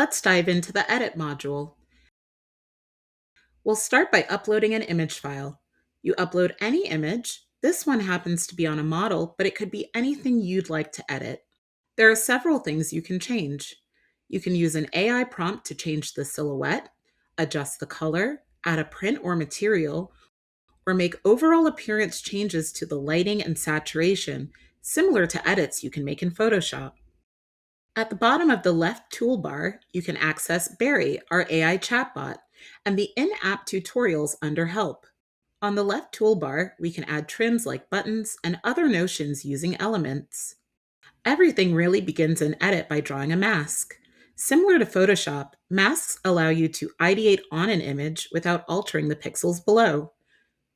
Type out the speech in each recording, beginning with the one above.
Let's dive into the Edit module. We'll start by uploading an image file. You upload any image. This one happens to be on a model, but it could be anything you'd like to edit. There are several things you can change. You can use an AI prompt to change the silhouette, adjust the color, add a print or material, or make overall appearance changes to the lighting and saturation, similar to edits you can make in Photoshop. At the bottom of the left toolbar, you can access Barry, our AI chatbot, and the in-app tutorials under Help. On the left toolbar, we can add trims like buttons and other notions using elements. Everything really begins in Edit by drawing a mask. Similar to Photoshop, masks allow you to ideate on an image without altering the pixels below.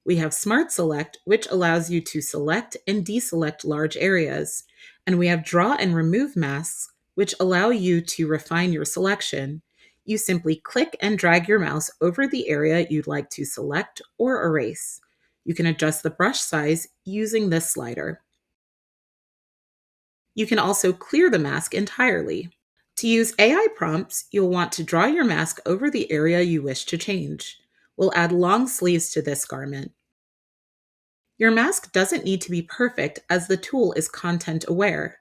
We have Smart Select, which allows you to select and deselect large areas. And we have Draw and Remove masks, which allow you to refine your selection. You simply click and drag your mouse over the area you'd like to select or erase. You can adjust the brush size using this slider. You can also clear the mask entirely. To use AI prompts, you'll want to draw your mask over the area you wish to change. We'll add long sleeves to this garment. Your mask doesn't need to be perfect as the tool is content aware.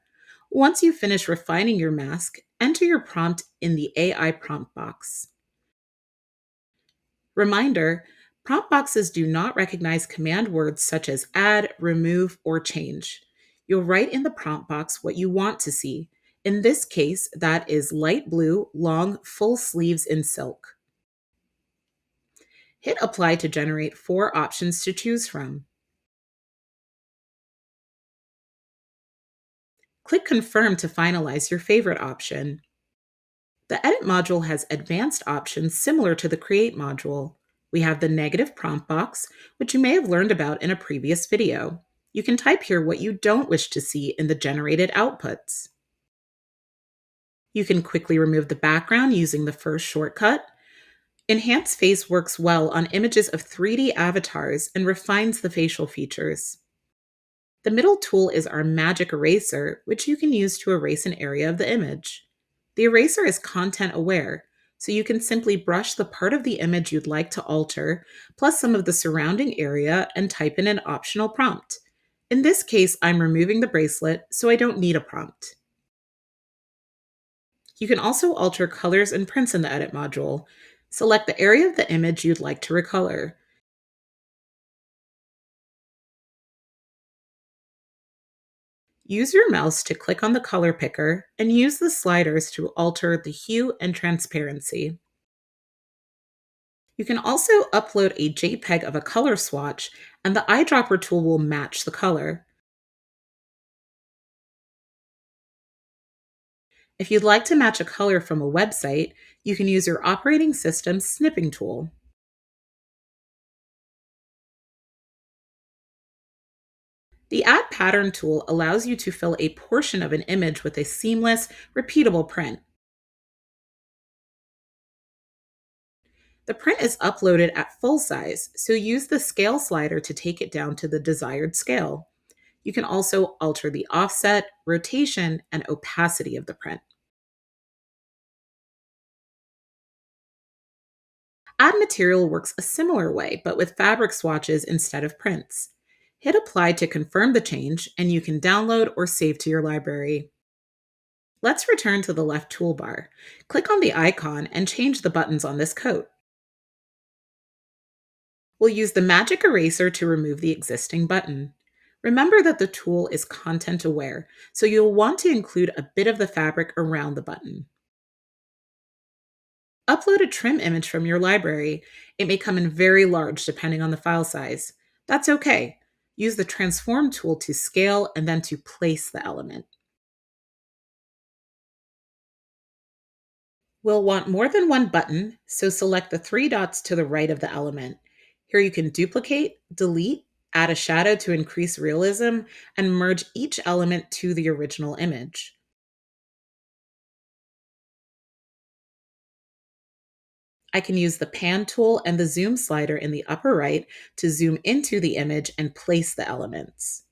Once you finish refining your mask, enter your prompt in the AI prompt box. Reminder, prompt boxes do not recognize command words such as add, remove, or change. You'll write in the prompt box what you want to see. In this case, that is light blue, long, full sleeves in silk. Hit apply to generate 4 options to choose from. Click Confirm to finalize your favorite option. The Edit module has advanced options similar to the Create module. We have the negative prompt box, which you may have learned about in a previous video. You can type here what you don't wish to see in the generated outputs. You can quickly remove the background using the first shortcut. Enhance Face works well on images of 3D avatars and refines the facial features. The middle tool is our magic eraser, which you can use to erase an area of the image. The eraser is content aware, so you can simply brush the part of the image you'd like to alter, plus some of the surrounding area, and type in an optional prompt. In this case, I'm removing the bracelet, so I don't need a prompt. You can also alter colors and prints in the Edit module. Select the area of the image you'd like to recolor. Use your mouse to click on the color picker and use the sliders to alter the hue and transparency. You can also upload a JPEG of a color swatch, and the eyedropper tool will match the color. If you'd like to match a color from a website, you can use your operating system's snipping tool. The Add Pattern tool allows you to fill a portion of an image with a seamless, repeatable print. The print is uploaded at full size, so use the scale slider to take it down to the desired scale. You can also alter the offset, rotation, and opacity of the print. Add material works a similar way, but with fabric swatches instead of prints. Hit apply to confirm the change, and you can download or save to your library. Let's return to the left toolbar. Click on the icon and change the buttons on this coat. We'll use the magic eraser to remove the existing button. Remember that the tool is content aware, so you'll want to include a bit of the fabric around the button. Upload a trim image from your library. It may come in very large depending on the file size. That's okay. Use the transform tool to scale and then to place the element. We'll want more than one button, so select the 3 dots to the right of the element. Here you can duplicate, delete, add a shadow to increase realism, and merge each element to the original image. I can use the pan tool and the zoom slider in the upper right to zoom into the image and place the elements.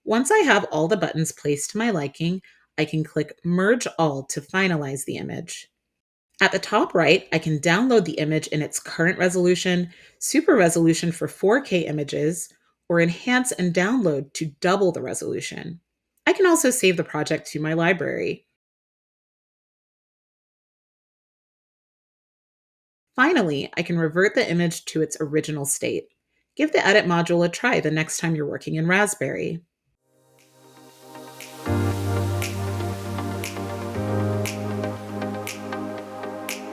Once I have all the buttons placed to my liking, I can click Merge All to finalize the image. At the top right, I can download the image in its current resolution, super resolution for 4K images, or enhance and download to double the resolution. I can also save the project to my library. Finally, I can revert the image to its original state. Give the Edit module a try the next time you're working in Raspberry.